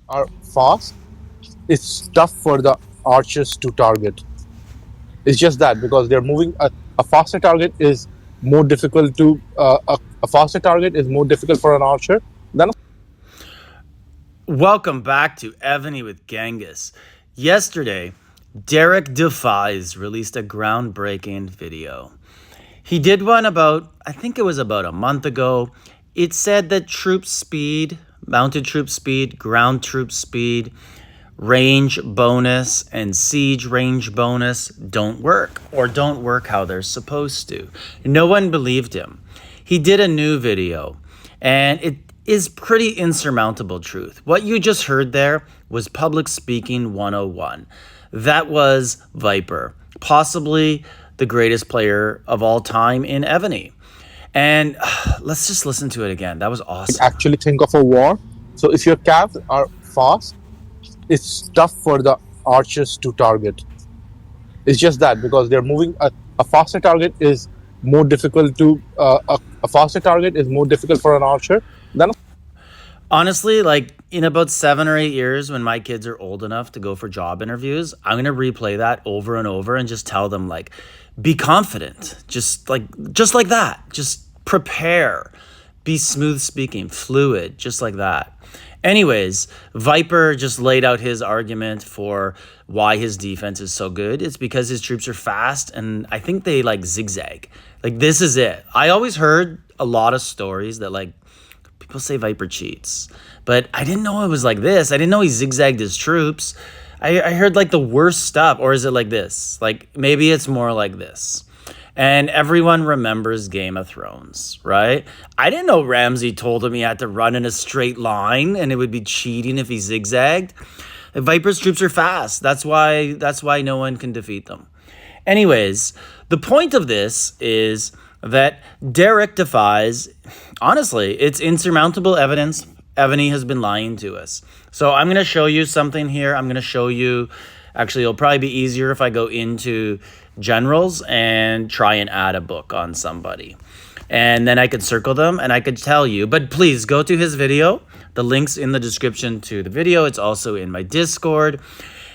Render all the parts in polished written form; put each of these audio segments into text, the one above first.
are fast, it's tough for the archers to target. It's just that because they're moving. A faster target is more difficult to a faster target is more difficult for an archer than Welcome back to EVONY with Genghis. Yesterday, Derrick Defies released a groundbreaking video. He did one I think it was about a month ago. It said that troop speed, mounted troop speed, ground troop speed, range bonus, and siege range bonus don't work or don't work how they're supposed to. No one believed him. He did a new video, and it is pretty insurmountable truth. What you just heard there was public speaking 101. That was Viper, possibly the greatest player of all time in EVONY. And let's just listen to it again. That was awesome. actually think of a war. So if your calves are fast, it's tough for the archers to target. It's just that because they're moving. A faster target is more difficult to a faster target is more difficult for an archer than Honestly, like in about 7 or 8 years, when my kids are old enough to go for job interviews, I'm gonna replay that over and over and just tell them like, be confident, just like that, just prepare, be smooth speaking, fluid, just like that. Anyways, Viper just laid out his argument for why his defense is so good. It's because his troops are fast, and I think they like zigzag. Like this is it. I always heard a lot of stories that like people say Viper cheats, but I didn't know it was like this. I didn't know he zigzagged his troops. I heard like the worst stuff, or is it like this? Like maybe it's more like this. And everyone remembers Game of Thrones, right? I didn't know Ramsay told him he had to run in a straight line and it would be cheating if he zigzagged. Viper's troops are fast. That's why no one can defeat them. Anyways, the point of this is that Derrick Defies, honestly, it's insurmountable evidence EVONY has been lying to us. So I'm going to show you something here. I'm going to show you, actually, it'll probably be easier if I go into generals and try and add a book on somebody. And then I could circle them and I could tell you, but please go to his video. The link's in the description to the video. It's also in my Discord.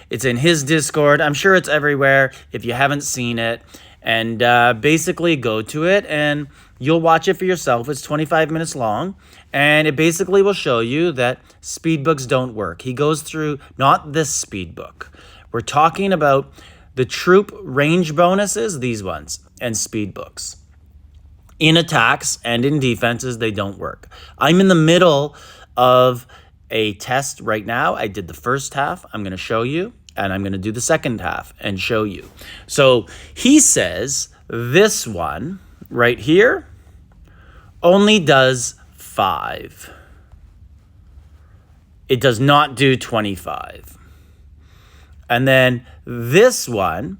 It's in his Discord. I'm sure it's everywhere if you haven't seen it. And basically go to it and you'll watch it for yourself. It's 25 minutes long. And it basically will show you that speed books don't work. He goes through, not this speed book. We're talking about the troop range bonuses, these ones, and speed books. In attacks and in defenses, they don't work. I'm in the middle of a test right now. I did the first half. I'm going to show you. And I'm going to do the second half and show you. So he says this one right here only does 5. It does not do 25. And then this one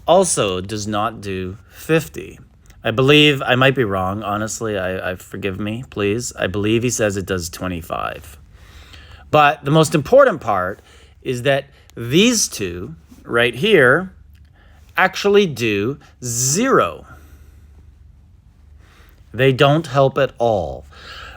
also does not do 50. I believe, I might be wrong, honestly, I forgive me, please. I believe he says it does 25. But the most important part is that these two right here actually do 0. They don't help at all.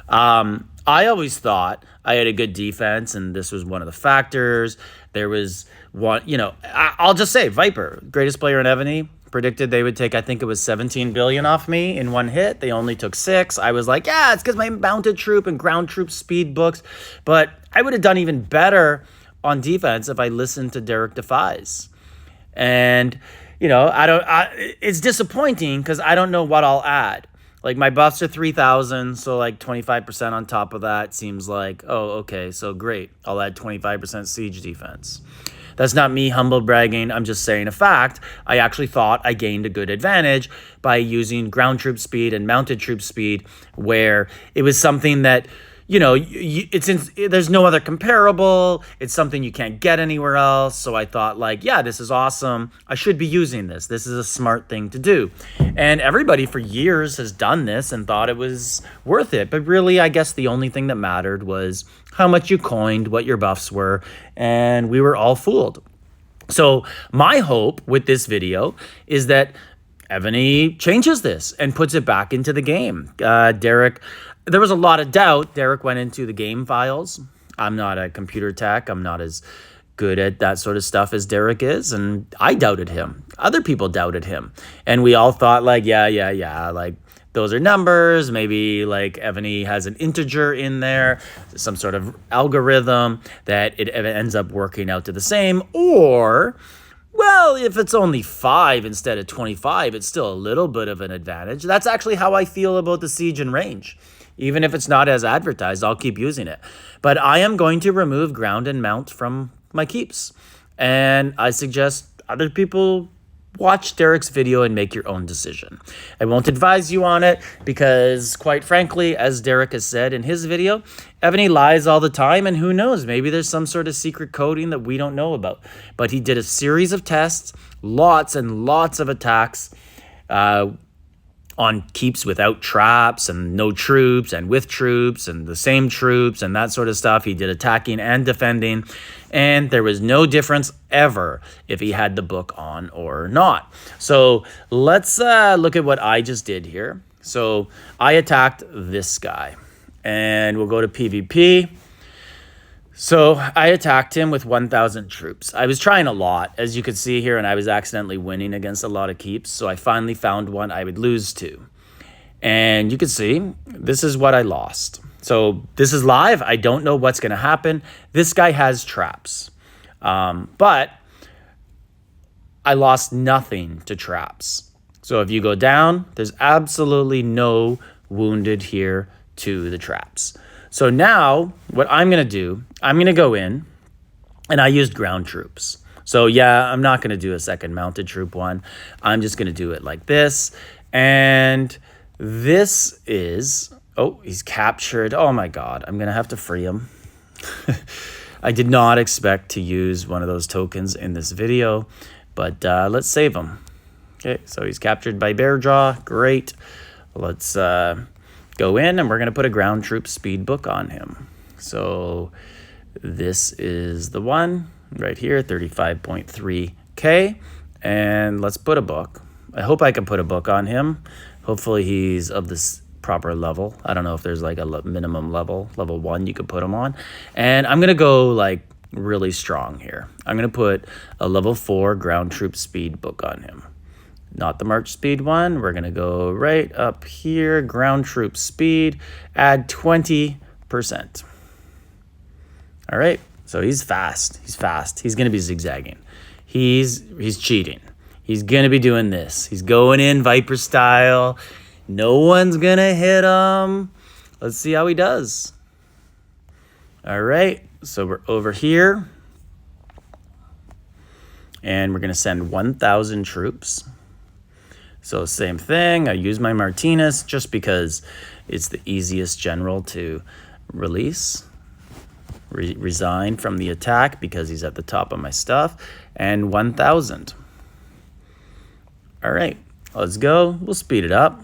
I always thought I had a good defense, and this was one of the factors. There was one, I'll just say Viper, greatest player in EVONY, predicted they would take, I think it was 17 billion off me in one hit. They only took 6. I was like, yeah, it's because my mounted troop and ground troop speed books. But I would have done even better on defense if I listened to Derrick Defies. And, it's disappointing because I don't know what I'll add. Like my buffs are 3,000, so like 25% on top of that seems like, oh, okay, so great. I'll add 25% siege defense. That's not me humble bragging. I'm just saying a fact. I actually thought I gained a good advantage by using ground troop speed and mounted troop speed, where it was something that, there's no other comparable. It's something you can't get anywhere else. So I thought like, yeah, this is awesome. I should be using this. This is a smart thing to do. And everybody for years has done this and thought it was worth it. But really, I guess the only thing that mattered was how much you coined, what your buffs were, and we were all fooled. So my hope with this video is that EVONY changes this and puts it back into the game. Derrick, there was a lot of doubt. Derrick went into the game files I'm not a computer tech. I'm not as good at that sort of stuff as Derrick is. And I doubted him. Other people doubted him. And we all thought like, yeah. Like those are numbers. Maybe like EVONY has an integer in there, some sort of algorithm that it ends up working out to the same. Or, well, if it's only 5 instead of 25, it's still a little bit of an advantage. That's actually how I feel about the Siege and Range. Even if it's not as advertised, I'll keep using it. But I am going to remove ground and mount from my keeps. And I suggest other people watch Derrick's video and make your own decision. I won't advise you on it because, quite frankly, as Derrick has said in his video, EVONY lies all the time, and who knows, maybe there's some sort of secret coding that we don't know about. But he did a series of tests, lots and lots of attacks, on keeps without traps and no troops and with troops and the same troops and that sort of stuff. He did attacking and defending, and there was no difference ever if he had the book on or not. So let's look at what I just did here. So I attacked this guy, and we'll go to PvP. So I attacked him with 1,000 troops. I was trying a lot, as you could see here, and I was accidentally winning against a lot of keeps. So I finally found one I would lose to. And you can see, this is what I lost. So this is live. I don't know what's going to happen. This guy has traps. But I lost nothing to traps. So if you go down, there's absolutely no wounded here to the traps. So now what I'm going to do, I'm going to go in, and I used ground troops. So yeah, I'm not going to do a second mounted troop one. I'm just going to do it like this. And this is, oh, he's captured. Oh my God, I'm going to have to free him. I did not expect to use one of those tokens in this video, but let's save him. Okay, so he's captured by Bearjaw. Great. Let's go in, and we're going to put a ground troop speed book on him. So this is the one right here, 35.3K. And let's put a book. I hope I can put a book on him. Hopefully he's of this proper level. I don't know if there's like a minimum level 1 you could put him on. And I'm going to go like really strong here. I'm going to put a level 4 ground troop speed book on him. Not the march speed one. We're going to go right up here, ground troop speed, add 20%. All right, so he's fast. He's fast. He's going to be zigzagging. He's cheating. He's going to be doing this. He's going in Viper style. No one's going to hit him. Let's see how he does. All right, so we're over here. And we're going to send 1,000 troops. So same thing, I use my Martinez just because it's the easiest general to release. Resign from the attack because he's at the top of my stuff. And 1,000. All right, let's go. We'll speed it up.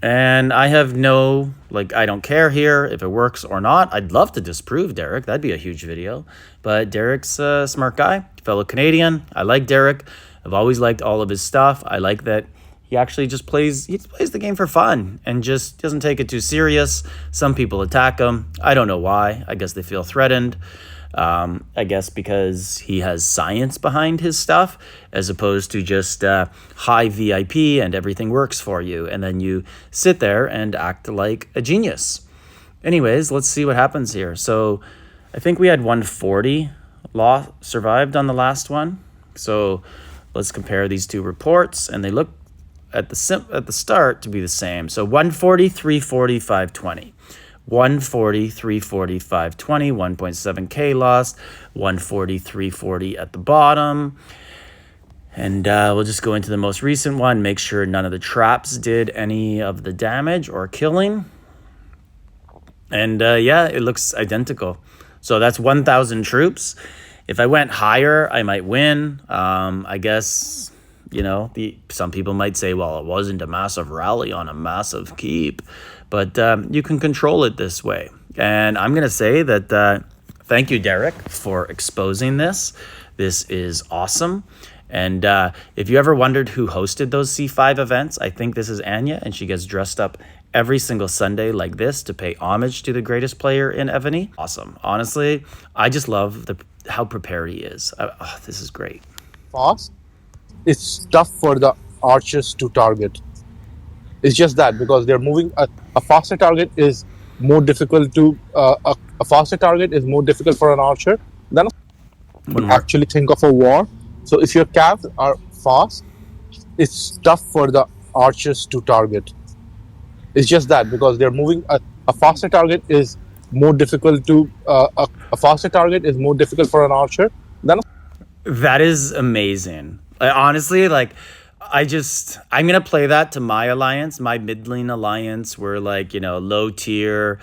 And I have no, I don't care here if it works or not. I'd love to disprove Derrick. That'd be a huge video. But Derrick's a smart guy, fellow Canadian. I like Derrick. I've always liked all of his stuff. I like that he actually just plays the game for fun and just doesn't take it too serious. Some people attack him. I don't know why. I guess they feel threatened. I guess because he has science behind his stuff as opposed to just high VIP and everything works for you. And then you sit there and act like a genius. Anyways, let's see what happens here. So I think we had 140 survived on the last one. So let's compare these two reports, and they look at the start to be the same. So 140, 340, 520. 140, 340, 520, 1.7K lost, 140, 340 at the bottom. And we'll just go into the most recent one, make sure none of the traps did any of the damage or killing. And yeah, it looks identical. So that's 1,000 troops. If I went higher, I might win. I guess, some people might say, well, it wasn't a massive rally on a massive keep. But you can control it this way. And I'm going to say that thank you, Derrick, for exposing this. This is awesome. And if you ever wondered who hosted those C5 events, I think this is Anya, and she gets dressed up every single Sunday like this to pay homage to the greatest player in EVONY. Awesome. Honestly, I just love how prepared he is. This is great. Fast, it's tough for the archers to target. It's just that because they're moving a faster target is more difficult to a faster target is more difficult for an archer than actually think of a war. So if your calves are fast, it's tough for the archers to target. It's just that because they're moving a faster target is more difficult to a faster target is more difficult for an archer than That is amazing. Honestly, like I'm gonna play that to my alliance, my mid-lane alliance. We're like, low tier.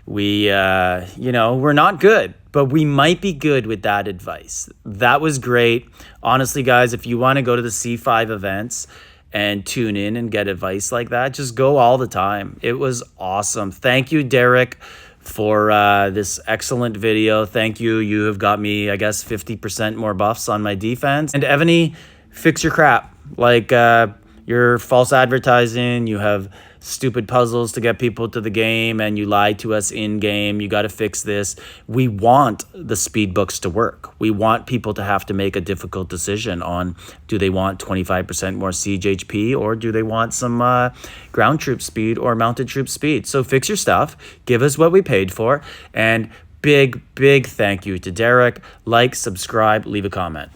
We we're not good, but we might be good with that advice. That was great. Honestly, guys, if you want to go to the C5 events and tune in and get advice like that, just go all the time. It was awesome. Thank you, Derrick, for this excellent video. Thank you. You have got me, I guess, 50% more buffs on my defense. And EVONY, fix your crap. Like your false advertising, you have stupid puzzles to get people to the game, and you lie to us in game. You got to fix this. We want the speed books to work. We want people to have to make a difficult decision on, do they want 25% more siege HP, or do they want some ground troop speed or mounted troop speed? So fix your stuff. Give us what we paid for. And big thank you to Derrick. Like, subscribe, leave a comment.